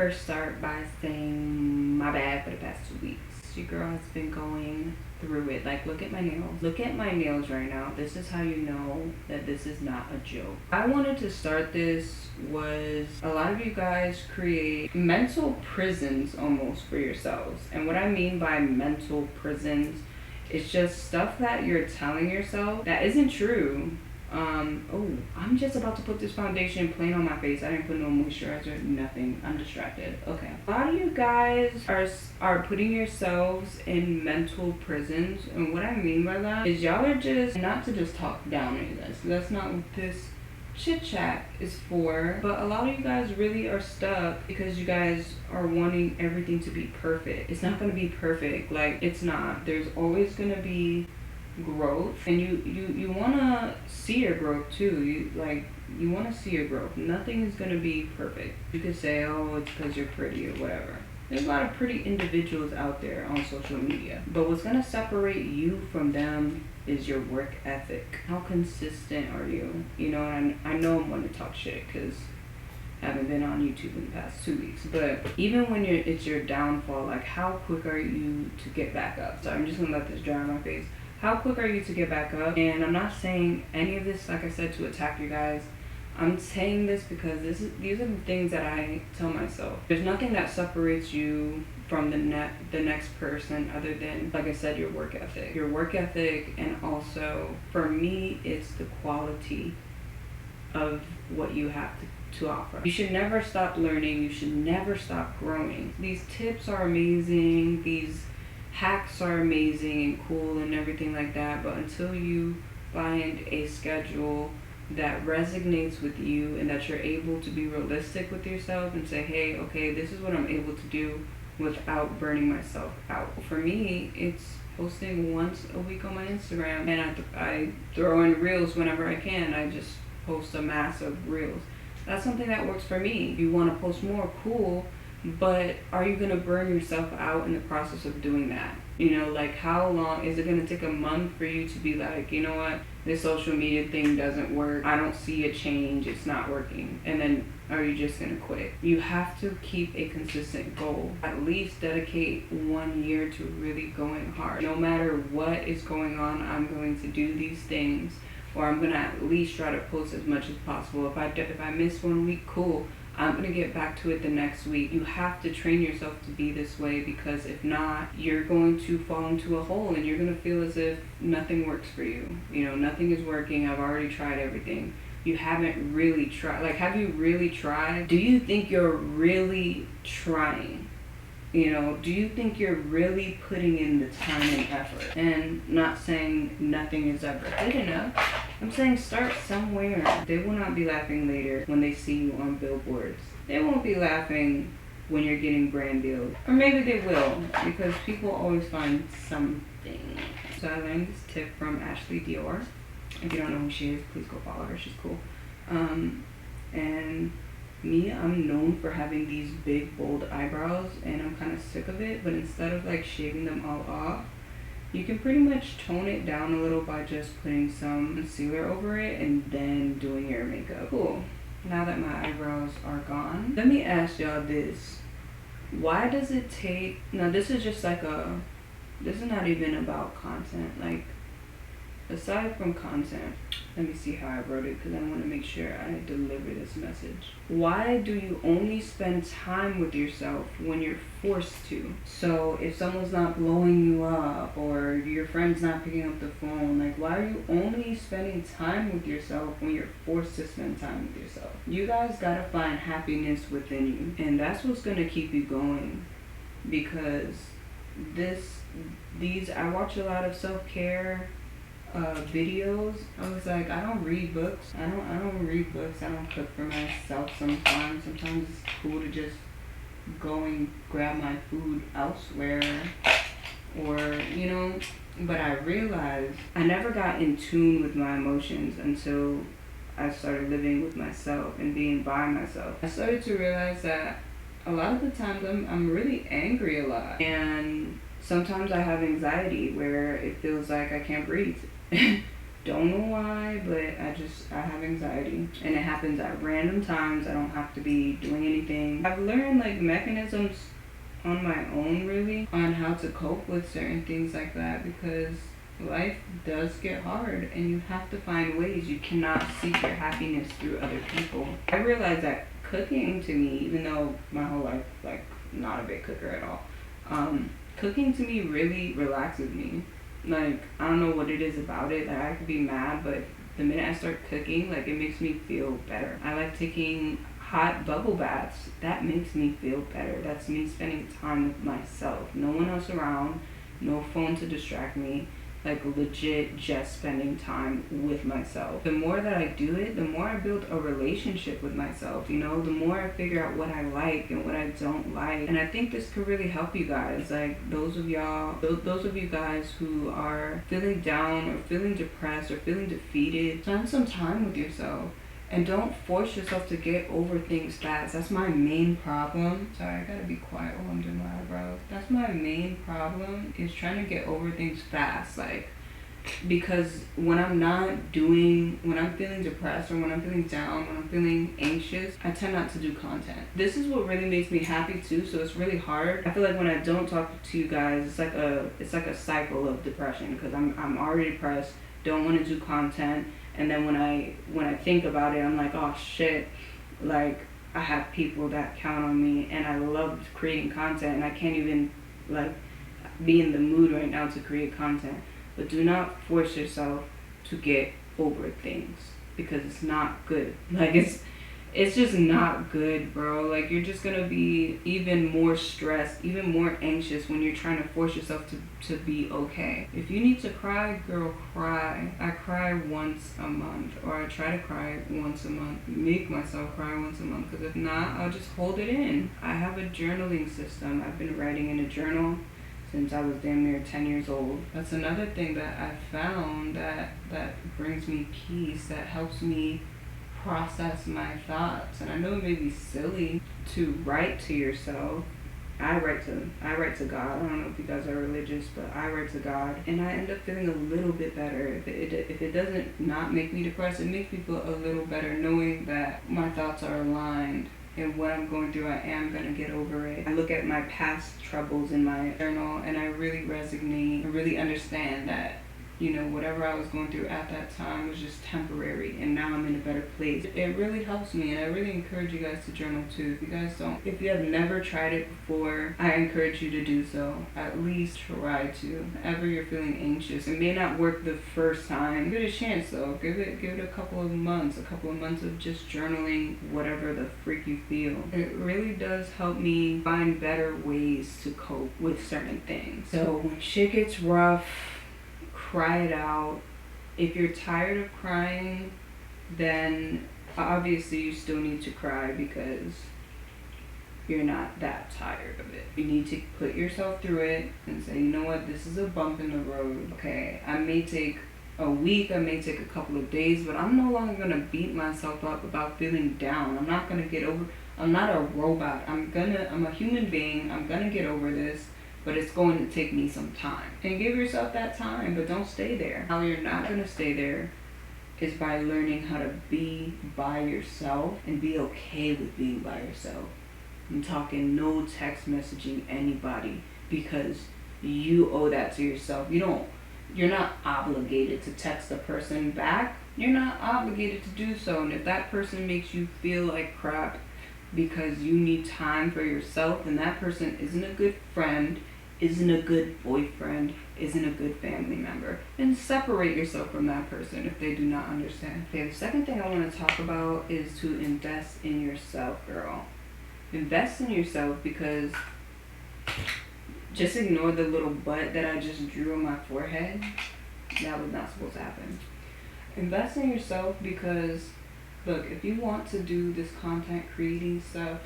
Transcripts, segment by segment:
first start by saying my bad for the past 2 weeks. Your girl has been going through it. Like, look at my nails. Look at my nails right now. This is how you know that this is not a joke. I wanted to start this was a lot of you guys create mental prisons almost for yourselves. And what I mean by mental prisons, it's just stuff that you're telling yourself that isn't true. Oh, I'm just about to put this foundation plain on my face. I didn't put no moisturizer, nothing. I'm distracted. Okay. A lot of you guys are putting yourselves in mental prisons. And what I mean by that is y'all are just, not to just talk down on you guys. That's not what this chit-chat is for. But a lot of you guys really are stuck because you guys are wanting everything to be perfect. It's not going to be perfect. Like, it's not. There's always going to be growth, and you want to see your growth too. You want to see your growth. Nothing is going to be perfect. You could say, oh, it's because you're pretty or whatever. There's a lot of pretty individuals out there on social media, but what's going to separate you from them is your work ethic. How consistent are you? You know, and I know I'm going to talk shit because I haven't been on YouTube in the past 2 weeks, but even when it's your downfall, like, how quick are you to get back up? So I'm just going to let this dry on my face. How quick are you to get back up? And I'm not saying any of this, like I said, to attack you guys. I'm saying this because these are the things that I tell myself. There's nothing that separates you from the next person other than, like I said, your work ethic. Your work ethic, and also, for me, it's the quality of what you have to offer. You should never stop learning. You should never stop growing. These tips are amazing. These hacks are amazing and cool and everything like that, but until you find a schedule that resonates with you and that you're able to be realistic with yourself and say, hey, okay, this is what I'm able to do without burning myself out. For me, it's posting once a week on my Instagram, and I throw in reels whenever I can. I just post a mass of reels. That's something that works for me. You want to post more, cool, but are you going to burn yourself out in the process of doing that? You know, like, how long is it going to take? A month for you to be like, you know what, this social media thing doesn't work, I don't see a change, it's not working, and then are you just going to quit? You have to keep a consistent goal. At least dedicate 1 year to really going hard. No matter what is going on, I'm going to do these things, or I'm going to at least try to post as much as possible. If I miss 1 week, cool, I'm going to get back to it the next week. You have to train yourself to be this way, because if not, you're going to fall into a hole and you're going to feel as if nothing works for you. You know, nothing is working. I've already tried everything. You haven't really tried. Like, have you really tried? Do you think you're really trying? You know, do you think you're really putting in the time and effort? And not saying nothing is ever good enough. I'm saying start somewhere. They will not be laughing later when they see you on billboards. They won't be laughing when you're getting brand deals. Or maybe they will, because people always find something. So I learned this tip from Ashley Dior. If you don't know who she is, please go follow her. She's cool. And me, I'm known for having these big, bold eyebrows, and I'm kind of sick of it. But instead of like shaving them all off, you can pretty much tone it down a little by just putting some concealer over it and then doing your makeup. Cool. Now that my eyebrows are gone, let me ask y'all this. Why does it take... Now, this is just like a... This is not even about content. Like, aside from content, let me see how I wrote it, because I want to make sure I deliver this message. Why do you only spend time with yourself when you're forced to? So if someone's not blowing you up, or your friend's not picking up the phone, like, why are you only spending time with yourself when you're forced to spend time with yourself? You guys gotta find happiness within you, and that's what's gonna keep you going. Because I watch a lot of self-care videos. I was like, I don't read books. I don't read books. I don't cook for myself sometimes. Sometimes it's cool to just go and grab my food elsewhere, or, you know. But I realized I never got in tune with my emotions until I started living with myself and being by myself. I started to realize that a lot of the times I'm really angry a lot, and sometimes I have anxiety where it feels like I can't breathe. don't know why, but I have anxiety, and it happens at random times. I don't have to be doing anything. I've learned like mechanisms on my own, really, on how to cope with certain things like that, because life does get hard and you have to find ways. You cannot seek your happiness through other people. I realized that cooking to me, even though my whole life, like, not a big cooker at all, cooking to me really relaxes me. Like, I don't know what it is about it. Like, I could be mad, but the minute I start cooking, like, it makes me feel better. I like taking hot bubble baths. That makes me feel better. That's me spending time with myself. No one else around, no phone to distract me. Like, legit just spending time with myself. The more that I do it, the more I build a relationship with myself, you know? The more I figure out what I like and what I don't like. And I think this could really help you guys. Like, those of you guys who are feeling down or feeling depressed or feeling defeated, spend some time with yourself. And don't force yourself to get over things fast. That's my main problem. Sorry, I gotta be quiet while I'm doing my eyebrows. That's my main problem, is trying to get over things fast. Like, because when I'm feeling depressed or when I'm feeling down, when I'm feeling anxious, I tend not to do content. This is what really makes me happy too, so it's really hard. I feel like when I don't talk to you guys, it's like a cycle of depression, because I'm already depressed, don't want to do content. And then when I think about it, I'm like, oh shit, like, I have people that count on me, and I love creating content, and I can't even, like, be in the mood right now to create content. But do not force yourself to get over things, because it's not good. Like, it's just not good, bro. Like, you're just gonna be even more stressed, even more anxious when you're trying to force yourself to be okay. If you need to cry, girl, cry. I cry once a month, or I try to cry once a month. Make myself cry once a month, because if not, I'll just hold it in. I have a journaling system. I've been writing in a journal since I was damn near 10 years old. That's another thing that I found that brings me peace, that helps me process my thoughts. And I know it may be silly to write to yourself. I write to God. I don't know if you guys are religious, but I write to God, and I end up feeling a little bit better. If it doesn't not make me depressed, it makes me feel a little better knowing that my thoughts are aligned, and what I'm going through, I am gonna get over it. I look at my past troubles in my journal, and I really resonate. I really understand that, you know, whatever I was going through at that time was just temporary, and now I'm in a better place. It really helps me, and I really encourage you guys to journal too. If you have never tried it before, I encourage you to do so. At least try to. Whenever you're feeling anxious, it may not work the first time. Give it a chance though. Give it a couple of months of just journaling whatever the freak you feel. It really does help me find better ways to cope with certain things. So when shit gets rough, cry it out. If you're tired of crying, then obviously you still need to cry, because you're not that tired of it. You need to put yourself through it and say, you know what, this is a bump in the road. Okay, I may take a week, I may take a couple of days, but I'm no longer gonna beat myself up about feeling down. I'm not gonna get over. I'm not a robot. I'm a human being. I'm gonna get over this. But it's going to take me some time. And give yourself that time, but don't stay there. How you're not going to stay there is by learning how to be by yourself and be okay with being by yourself. I'm talking no text messaging anybody, because you owe that to yourself. You're not obligated to text a person back. You're not obligated to do so. And if that person makes you feel like crap because you need time for yourself, and that person isn't a good friend, isn't a good boyfriend, isn't a good family member, and separate yourself from that person if they do not understand. Okay, the second thing I want to talk about is to invest in yourself, girl. Invest in yourself, because just ignore the little butt that I just drew on my forehead. That was not supposed to happen. Invest in yourself, because look, if you want to do this content creating stuff,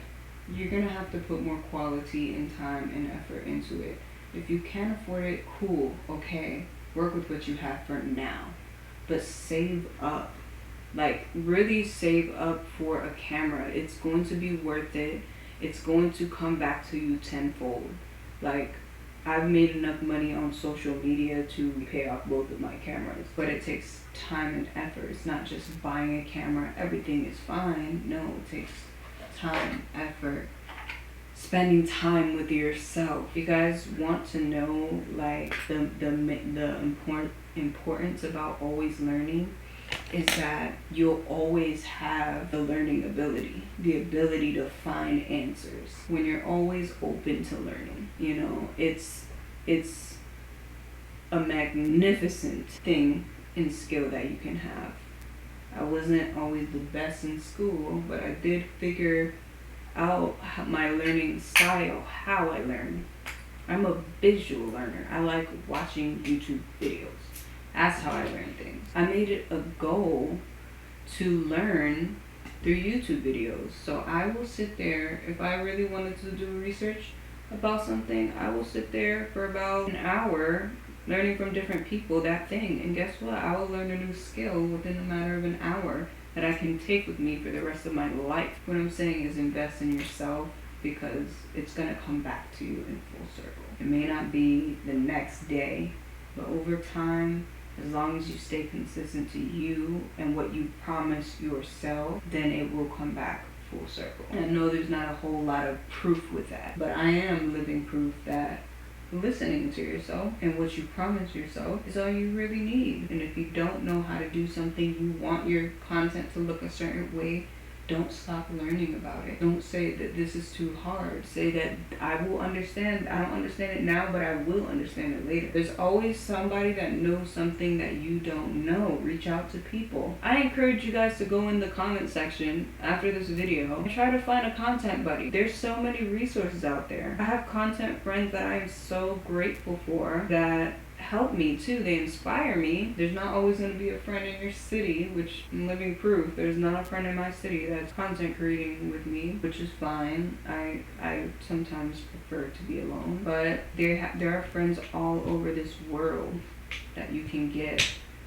you're going to have to put more quality and time and effort into it. If you can't afford it, cool, okay, work with what you have for now. But save up. Like, really save up for a camera. It's going to be worth it. It's going to come back to you tenfold. Like, I've made enough money on social media to pay off both of my cameras, but it takes time and effort. It's not just buying a camera, everything is fine. No, it takes time, effort, spending time with yourself. You guys want to know like the importance about always learning is that you'll always have the learning ability, the ability to find answers when you're always open to learning. You know, it's a magnificent thing and skill that you can have. I wasn't always the best in school, but I did figure out my learning style, how I learn. I'm a visual learner. I like watching YouTube videos. That's how I learn things. I made it a goal to learn through YouTube videos. So I will sit there, if I really wanted to do research about something, I will sit there for about an hour learning from different people that thing. And guess what? I will learn a new skill within a matter of an hour that I can take with me for the rest of my life. What I'm saying is invest in yourself, because it's going to come back to you in full circle. It may not be the next day, but over time, as long as you stay consistent to you and what you promise yourself, then it will come back full circle. And I know there's not a whole lot of proof with that, but I am living proof that listening to yourself and what you promise yourself is all you really need. And if you don't know how to do something, you want your content to look a certain way, don't stop learning about it. Don't say that this is too hard. Say that I will understand. I don't understand it now, but I will understand it later. There's always somebody that knows something that you don't know. Reach out to people. I encourage you guys to go in the comment section after this video and try to find a content buddy. There's so many resources out there. I have content friends that I am so grateful for that help me too. They inspire me. There's not always going to be a friend in your city, which I'm living proof. There's not a friend in my city that's content creating with me, which is fine. I sometimes prefer to be alone, but there are friends all over this world that you can get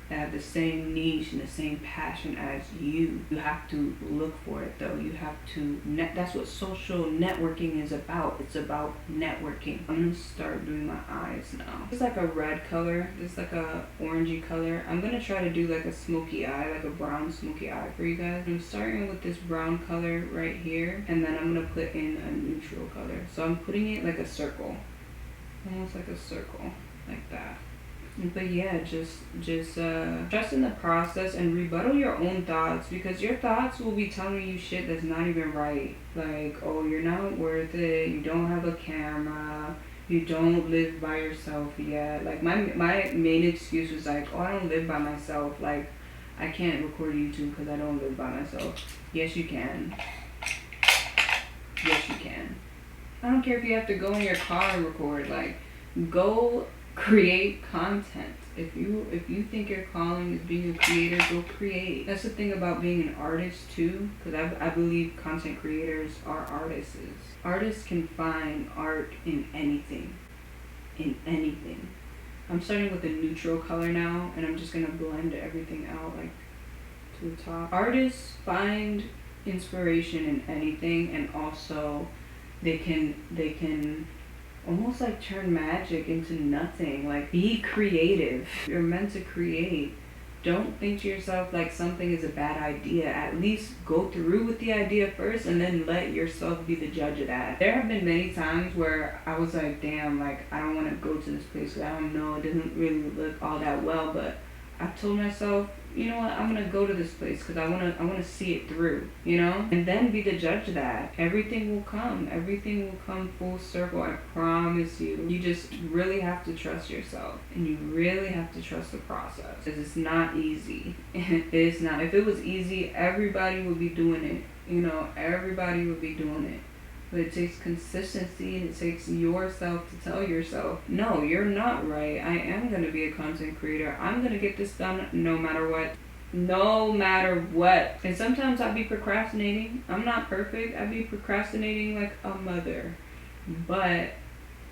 that have the same niche and the same passion as you. You have to look for it though. You have to that's what social networking is about. It's about networking. I'm gonna start doing my eyes now. It's like a red color. It's like a orangey color. I'm gonna try to do like a smoky eye, like a brown smoky eye for you guys. I'm starting with this brown color right here, and then I'm gonna put in a neutral color. So I'm putting it like a circle, almost like a circle, like that. But yeah, just trust in the process and rebuttal your own thoughts, because your thoughts will be telling you shit that's not even right. Like, oh, you're not worth it, you don't have a camera, you don't live by yourself yet. Like my main excuse was like, oh, I don't live by myself. Like, I can't record YouTube because I don't live by myself. Yes, you can. Yes, you can. I don't care if you have to go in your car and record. Like, go create content. If you think your calling is being a creator, go create. That's the thing about being an artist too, because I believe content creators are artists. Artists can find art in anything. In anything. I'm starting with a neutral color now, and I'm just gonna blend everything out like to the top. Artists find inspiration in anything, and also they can almost like turn magic into nothing. Like, be creative. You're meant to create. Don't think to yourself like something is a bad idea. At least go through with the idea first and then let yourself be the judge of that. There have been many times where I was like, damn, like I don't want to go to this place because I don't know, it doesn't really look all that well, but I told myself, you know what, I'm gonna go to this place because I wanna see it through, you know? And then be the judge of that. Everything will come full circle, I promise you. You just really have to trust yourself, and you really have to trust the process, because it's not easy. It's not. If it was easy, everybody would be doing it, you know? Everybody would be doing it. But it takes consistency, and it takes yourself to tell yourself, no, you're not right. I am going to be a content creator. I'm going to get this done no matter what. No matter what. And sometimes I'll be procrastinating. I'm not perfect. I'll be procrastinating like a mother. But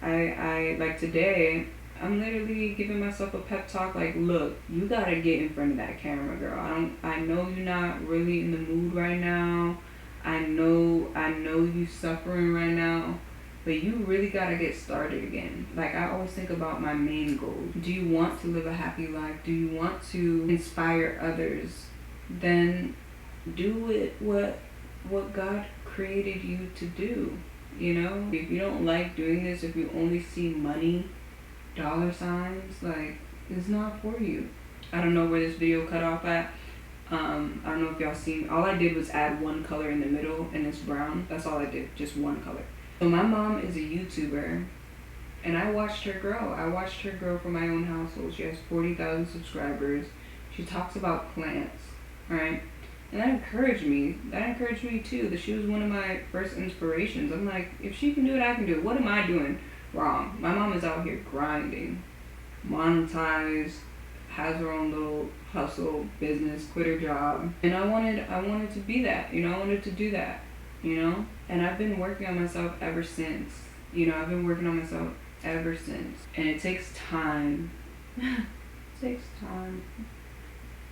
I like today, I'm literally giving myself a pep talk like, look, you got to get in front of that camera, girl. I know you're not really in the mood right now. I know you suffering right now, but you really gotta get started again. Like, I always think about my main goal. Do you want to live a happy life? Do you want to inspire others? Then do it what God created you to do. You know, if you don't like doing this, if you only see money, dollar signs, like, it's not for you. I don't know where this video cut off at. I don't know if y'all seen. All I did was add one color in the middle, and it's brown. That's all I did, just one color. So my mom is a YouTuber, and I watched her grow. I watched her grow from my own household. She has 40,000 subscribers. She talks about plants, right? And that encouraged me. That encouraged me too. That she was one of my first inspirations. I'm like, if she can do it, I can do it. What am I doing wrong? My mom is out here grinding, monetized, has her own little hustle business, quit her job, and I wanted to be that. You know, I wanted to do that. You know, and I've been working on myself ever since. You know, I've been working on myself ever since, and it takes time. It takes time.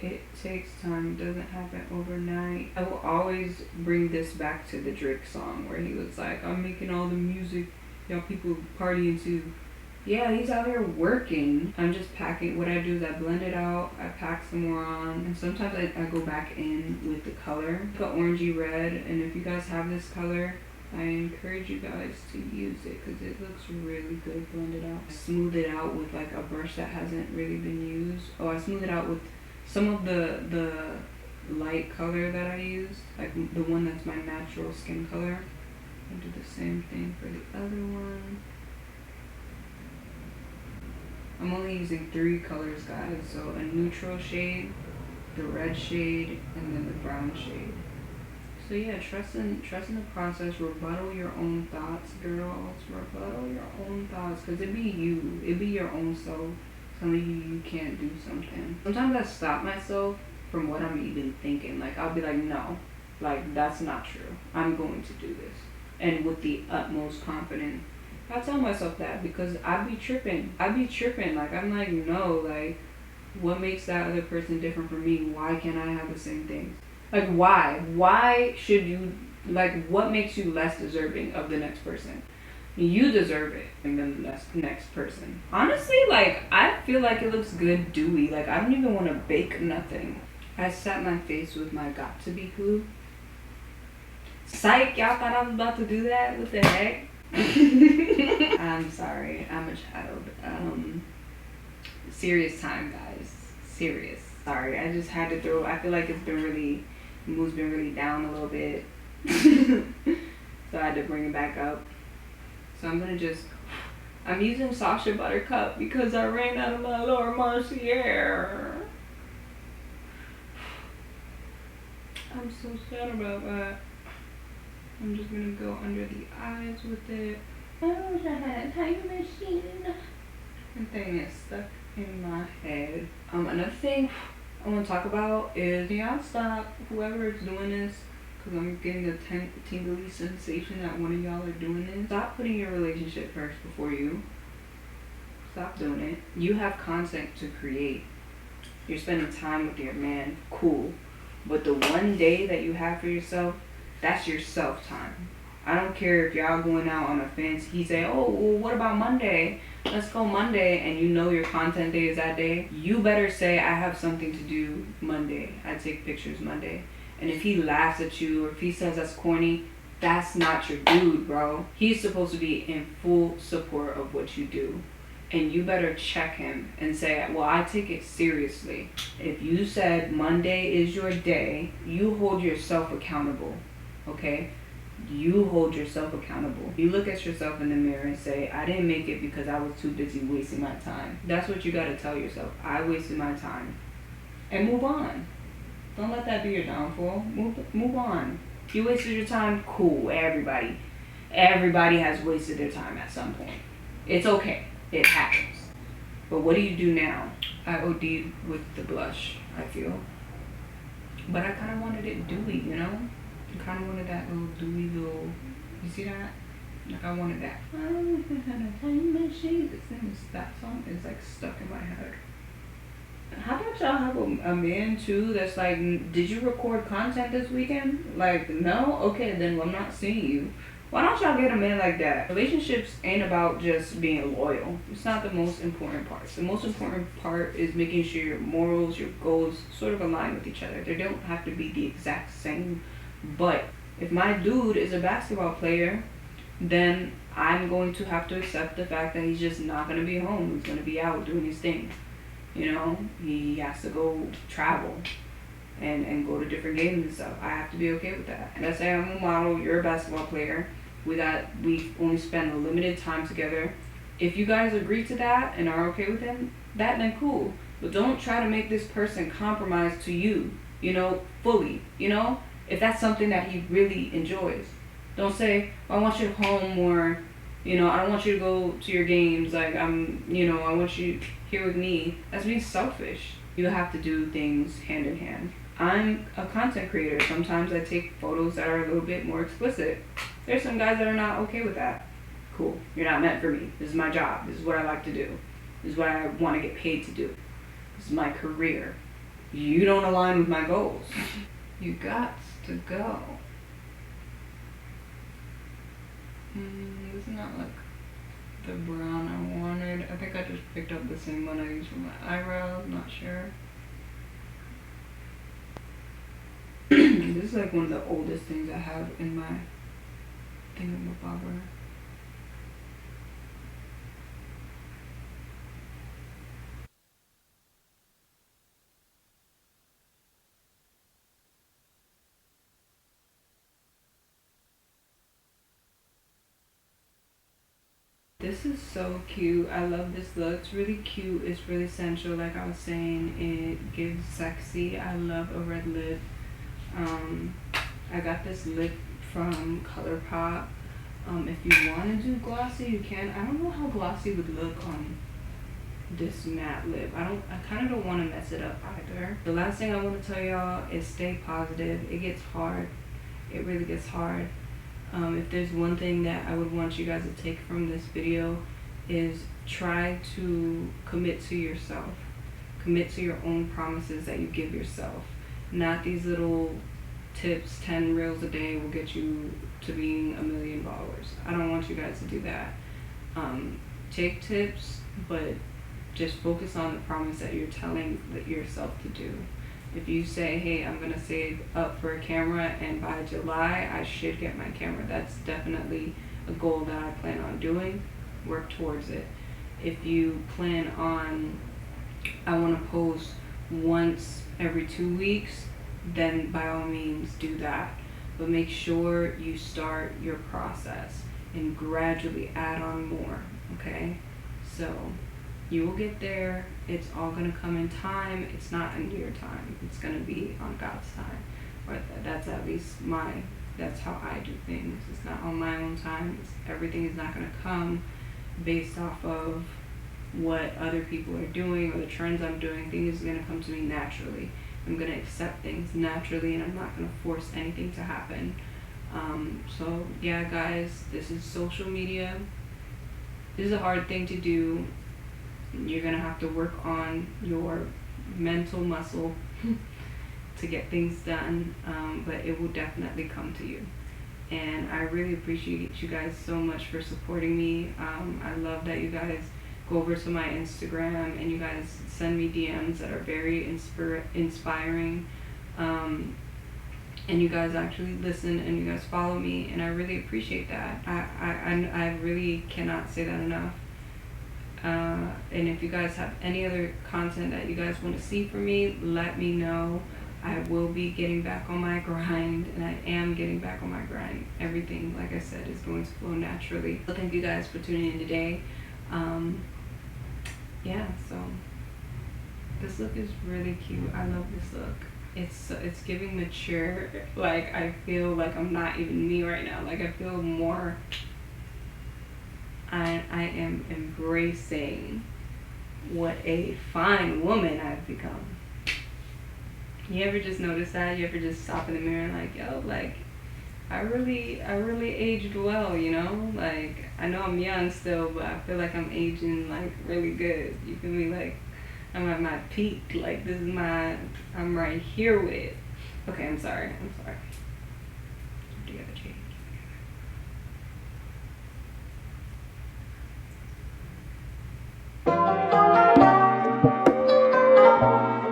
It takes time. It doesn't happen overnight. I will always bring this back to the Drake song where he was like, I'm making all the music y'all people partying to. Yeah, he's out here working. I'm just packing. What I do is I blend it out, I pack some more on, and sometimes I go back in with the color, the orangey red, and if you guys have this color, I encourage you guys to use it because it looks really good blended out. I smooth it out with like a brush that hasn't really been used. Oh, I smooth it out with some of the light color that I use, like the one that's my natural skin color. I'll do the same thing for the other one. I'm only using 3 colors, guys. So a neutral shade, the red shade, and then the brown shade. So yeah, trust in the process. Rebuttal your own thoughts, girls. Rebuttal your own thoughts, because it be you. It be your own self telling you can't do something. Sometimes I stop myself from what I'm even thinking. Like, I'll be like, no, like, that's not true. I'm going to do this. And with the utmost confidence. I tell myself that because I be tripping. Like, I'm like, no, like, what makes that other person different from me? Why can't I have the same things? Like, why? Why should you, like, what makes you less deserving of the next person? You deserve it, and then the next person. Honestly, like, I feel like it looks good dewy. Like, I don't even want to bake nothing. I set my face with my Got To Be glue. Psych, y'all thought I was about to do that? What the heck? I'm sorry, I'm a child. Serious time, guys. Serious. Sorry, I just had to throw. I feel like the mood's been really down a little bit. So I had to bring it back up. So I'm using Sasha Buttercup because I ran out of my Laura Mercier. I'm so sad about that. I'm just gonna go under the eyes with it. I wish I had a time machine. The thing is stuck in my head. Another thing I want to talk about is, y'all stop, whoever is doing this, because I'm getting a tingly sensation that one of y'all are doing this. Stop putting your relationship first before you. Stop doing it. You have content to create. You're spending time with your man, cool. But the one day that you have for yourself, that's your self time. I don't care if y'all going out on a fence. He say, oh, well, what about Monday? Let's go Monday. And you know your content day is that day. You better say, I have something to do Monday. I take pictures Monday. And if he laughs at you or if he says that's corny, that's not your dude, bro. He's supposed to be in full support of what you do. And you better check him and say, well, I take it seriously. If you said Monday is your day, you hold yourself accountable. Okay? You hold yourself accountable. You look at yourself in the mirror and say, I didn't make it because I was too busy wasting my time. That's what you gotta tell yourself. I wasted my time. And move on. Don't let that be your downfall. Move on. You wasted your time, cool. Everybody has wasted their time at some point. It's okay. It happens. But what do you do now? I OD'd with the blush, I feel. But I kind of wanted it dewy, you know? I kind of wanted that little dewy little, you see that? Like, I wanted that. I don't even have a time machine. That song is like stuck in my head. How about y'all have a man too that's like, did you record content this weekend? Like, no? Okay, then I'm not seeing you. Why don't y'all get a man like that? Relationships ain't about just being loyal. It's not the most important part. The most important part is making sure your morals, your goals sort of align with each other. They don't have to be the exact same. But if my dude is a basketball player, then I'm going to have to accept the fact that he's just not going to be home. He's going to be out doing his thing. You know, he has to go travel and go to different games and stuff. I have to be okay with that. And let's say I'm a model, you're a basketball player. We only spend a limited time together. If you guys agree to that and are okay with him, then cool. But don't try to make this person compromise to you, you know, fully, you know? If that's something that he really enjoys. Don't say, I want you home, or, you know, I don't want you to go to your games, like, I want you here with me. That's being selfish. You have to do things hand in hand. I'm a content creator. Sometimes I take photos that are a little bit more explicit. There's some guys that are not okay with that. Cool. You're not meant for me. This is my job. This is what I like to do. This is what I want to get paid to do. This is my career. You don't align with my goals. You got to go. This is not like the brown I wanted. I think I just picked up the same one I used for my eyebrows. Not sure. This is like one of the oldest things I have in my thingamabobber. This is so cute. I love this look. It's really cute. It's really sensual. Like I was saying, it gives sexy. I love a red lip. I got this lip from ColourPop. If you want to do glossy, you can. I don't know how glossy would look on this matte lip. I kind of don't want to mess it up either. The last thing I want to tell y'all is stay positive. It gets hard. It really gets hard. If there's one thing that I would want you guys to take from this video, is try to commit to yourself. Commit to your own promises that you give yourself. Not these little tips, 10 reels a day will get you to being $1 million. I don't want you guys to do that. Take tips, but just focus on the promise that you're telling yourself to do. If you say, hey, I'm going to save up for a camera and by July I should get my camera, that's definitely a goal that I plan on doing. Work towards it. If you plan on, I want to post once every 2 weeks, then by all means do that. But make sure you start your process and gradually add on more, okay? So you will get there. It's all going to come in time. It's not in your time. It's going to be on God's time. Or that's at least that's how I do things. It's not on my own time. Everything is not going to come based off of what other people are doing or the trends I'm doing. Things are going to come to me naturally. I'm going to accept things naturally, and I'm not going to force anything to happen. So yeah, guys, this is social media. This is a hard thing to do. You're going to have to work on your mental muscle to get things done, but it will definitely come to you. And I really appreciate you guys so much for supporting me. I love that you guys go over to my Instagram and you guys send me DMs that are very inspiring. And you guys actually listen and you guys follow me, and I really appreciate that. I really cannot say that enough. And if you guys have any other content that you guys want to see from me, let me know. I will be getting back on my grind, and I am getting back on my grind. Everything, like I said, is going to flow naturally. So thank you guys for tuning in today. Yeah, so this look is really cute. I love this look. It's giving mature. Like, I feel like I'm not even me right now. Like, I feel more, I am embracing what a fine woman I've become. You ever just notice that? You ever just stop in the mirror and like, yo, like, I really aged well, you know? Like, I know I'm young still, but I feel like I'm aging, like, really good. You feel me? Like, I'm at my peak. Like, this is I'm right here with it. Okay, I'm sorry. Do you have a change? Bye.